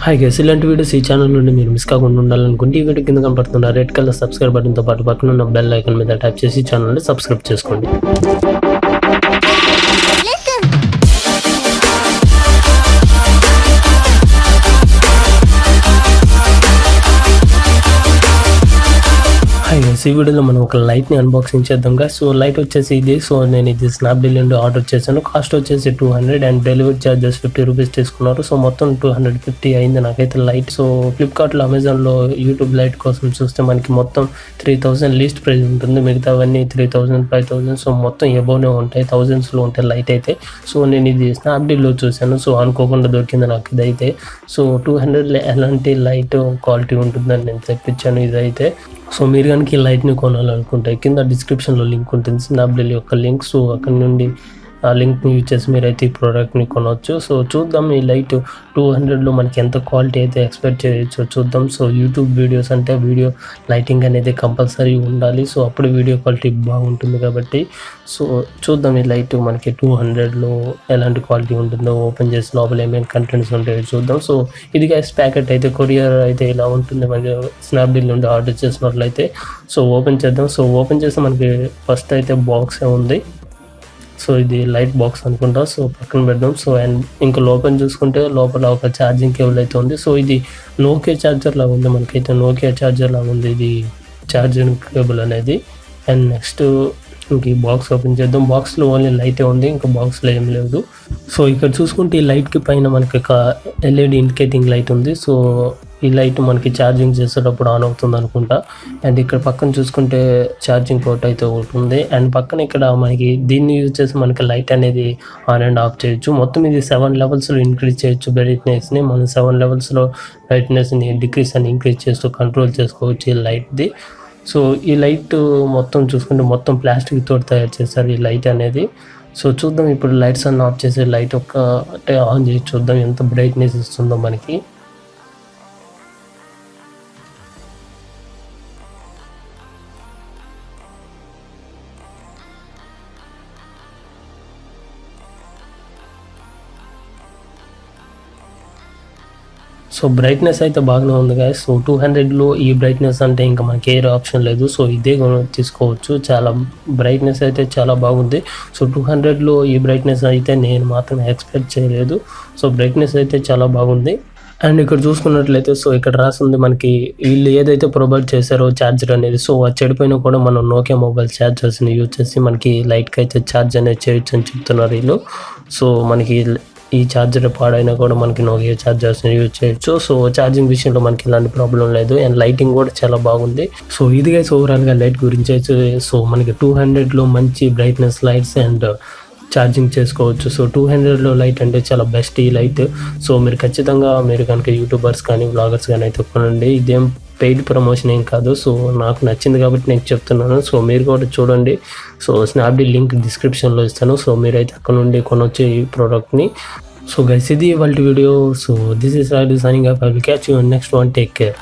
Hi guys, ఇలాంటి videos ఈ channel నుండి మీరు మిస్ కాకుండా ఉండాలనుకుంటే ఈ వీడియో కింద కనపడుతున్న రెడ్ కలర్ సబ్స్క్రైబ్ బటన్తో పాటు పక్కన ఉన్న బెల్ ఐకాన్ మీద ట్యాప్ చేసి ఛానల్ని సబ్స్క్రైబ్ చేసుకోండి. ఈ వీడియోలో మనం ఒక లైట్ని అన్బాక్సింగ్ చేద్దాం. సో లైట్ వచ్చేసి ఇది. సో నేను ఇది స్నాప్డీల్ నుండి ఆర్డర్ చేశాను. కాస్ట్ వచ్చేసి 200 అండ్ డెలివరీ చార్జెస్ 50 రూపీస్ తీసుకున్నారు. సో మొత్తం 250 అయింది నాకైతే లైట్. సో ఫ్లిప్కార్ట్లో, అమెజాన్లో యూట్యూబ్ లైట్ కోసం చూస్తే మనకి మొత్తం 3000 లీస్ట్ ప్రైస్ ఉంటుంది. మిగతావన్నీ 3000, 5000. సో మొత్తం ఎబోనే ఉంటాయి, థౌజండ్స్లో ఉంటాయి లైట్ అయితే. సో నేను ఇది స్నాప్డీల్లో చూశాను. సో అనుకోకుండా దొరికింది నాకు ఇదైతే. సో 200 ఎలాంటి లైట్ క్వాలిటీ ఉంటుందని నేను తెప్పించాను ఇదైతే. సో మీరు కనుక ఈ లైట్ని కొనాలనుకుంటే కింద డిస్క్రిప్షన్లో లింక్ ఉంటుంది, స్నాప్డీల్ యొక్క లింక్. సో అక్కడ నుండి ఆ లింక్ని యూజ్ చేసి మీరైతే ఈ ప్రోడక్ట్ని కొనవచ్చు. సో చూద్దాం ఈ లైట్ 200లో మనకి ఎంత క్వాలిటీ అయితే ఎక్స్పెక్ట్ చేయొచ్చో చూద్దాం. సో యూట్యూబ్ వీడియోస్ అంటే వీడియో లైటింగ్ అనేది కంపల్సరీ ఉండాలి. సో అప్పుడు వీడియో క్వాలిటీ బాగుంటుంది కాబట్టి సో చూద్దాం ఈ లైట్ మనకి 200లో ఎలాంటి క్వాలిటీ ఉంటుందో. ఓపెన్ చేసి లోపల ఏమేమి కంటెంట్స్ ఉంటాయో చూద్దాం. సో ఇది గైస్ ప్యాకెట్ అయితే కొరియర్ అయితే ఇలా ఉంటుంది. మనకి స్నాప్డీల్ నుండి ఆర్డర్ చేసినట్లయితే. సో ఓపెన్ చేద్దాం. సో ఓపెన్ చేస్తే మనకి ఫస్ట్ అయితే బాక్సే ఉంది. సో ఇది లైట్ బాక్స్ అనుకుంటా. సో పక్కన పెడదాం. సో అండ్ ఇంకా లోపల చూసుకుంటే లోపల ఒక ఛార్జింగ్ కేబుల్ అయితే ఉంది. సో ఇది నోకియా ఛార్జర్ లాగా ఉంది, మనకైతే నోకియా ఛార్జర్ లాగా ఉంది ఇది ఛార్జింగ్ కేబుల్ అనేది. అండ్ నెక్స్ట్ ఇంక ఈ బాక్స్ ఓపెన్ చేద్దాం. బాక్స్లో ఓన్లీ లైటే ఉంది, ఇంకా బాక్స్లో ఏం లేదు. సో ఇక్కడ చూసుకుంటే ఈ లైట్కి పైన మనకి ఒక ఎల్ఈడి ఇండికేటింగ్ లైట్ ఉంది. సో ఈ లైట్ మనకి ఛార్జింగ్ చేసేటప్పుడు ఆన్ అవుతుంది అనుకుంటా. అండ్ ఇక్కడ పక్కన చూసుకుంటే ఛార్జింగ్ పోర్ట్ అయితే ఒకటి ఉంది. అండ్ పక్కన ఇక్కడ మనకి దీన్ని యూజ్ చేసి మనకి లైట్ అనేది ఆన్ అండ్ ఆఫ్ చేయొచ్చు. మొత్తం ఇది 7 లెవెల్స్లో ఇంక్రీజ్ చేయొచ్చు బ్రైట్నెస్ని. మనం 7 లెవెల్స్లో బ్రైట్నెస్ని డిక్రీస్ అని ఇంక్రీజ్ చేస్తూ కంట్రోల్ చేసుకోవచ్చు ఈ లైట్ది. సో ఈ లైట్ మొత్తం చూసుకుంటే మొత్తం ప్లాస్టిక్ తోటి తయారు చేస్తారు ఈ లైట్ అనేది. సో చూద్దాం ఇప్పుడు లైట్స్ అన్ని ఆఫ్ చేసి లైట్ ఒక్కటే ఆన్ చేసి చూద్దాం ఎంత బ్రైట్నెస్ ఇస్తుందో మనకి. సో బ్రైట్నెస్ అయితే బాగానే ఉంది గాయస్. సో 200లో ఈ బ్రైట్నెస్ అంటే ఇంకా మనకి ఏ ఆప్షన్ లేదు. సో ఇదే తీసుకోవచ్చు. చాలా బ్రైట్నెస్ అయితే చాలా బాగుంది. సో 200లో ఈ బ్రైట్నెస్ అయితే నేను మాత్రం ఎక్స్పెక్ట్ చేయలేదు. సో బ్రైట్నెస్ అయితే చాలా బాగుంది. అండ్ ఇక్కడ చూసుకున్నట్లయితే సో ఇక్కడ రాసింది మనకి వీళ్ళు ఏదైతే ప్రొవైడ్ చేశారో ఛార్జర్ అనేది. సో అది చెడిపోయినా కూడా మనం నోకియా మొబైల్ ఛార్జర్స్ని యూజ్ చేసి మనకి లైట్కి అయితే ఛార్జ్ అనేది చేయొచ్చు అని చెప్తున్నారు వీళ్ళు. సో మనకి ఈ ఛార్జర్ పాడైనా కూడా మనకి నోకియా ఛార్జర్స్ని యూజ్ చేయొచ్చు. సో ఛార్జింగ్ విషయంలో మనకి ఇలాంటి ప్రాబ్లం లేదు. అండ్ లైటింగ్ కూడా చాలా బాగుంది. సో ఇది గైస్ ఓవరాల్గా లైట్ గురించి అయితే. సో మనకి 200లో మంచి బ్రైట్నెస్ లైట్స్ అండ్ ఛార్జింగ్ చేసుకోవచ్చు. సో 200లో లైట్ అంటే చాలా బెస్ట్ ఈ లైట్. సో మీరు ఖచ్చితంగా మీరు కనుక యూట్యూబర్స్ కానీ వ్లాగర్స్ కానీ అయితే కొనండి. ఇదేం పెయిడ్ ప్రమోషన్ ఏం కాదు. సో నాకు నచ్చింది కాబట్టి నేను చెప్తున్నాను. సో మీరు కూడా చూడండి. సో స్నాప్డీల్ లింక్ డిస్క్రిప్షన్లో ఇస్తాను. సో మీరైతే అక్కడ నుండి కొనొచ్చు ఈ ప్రోడక్ట్ని. సో గైస్ ఇది ఇవాల్టి video. So this is Rayudu signing off. I will catch you on next one. Take care.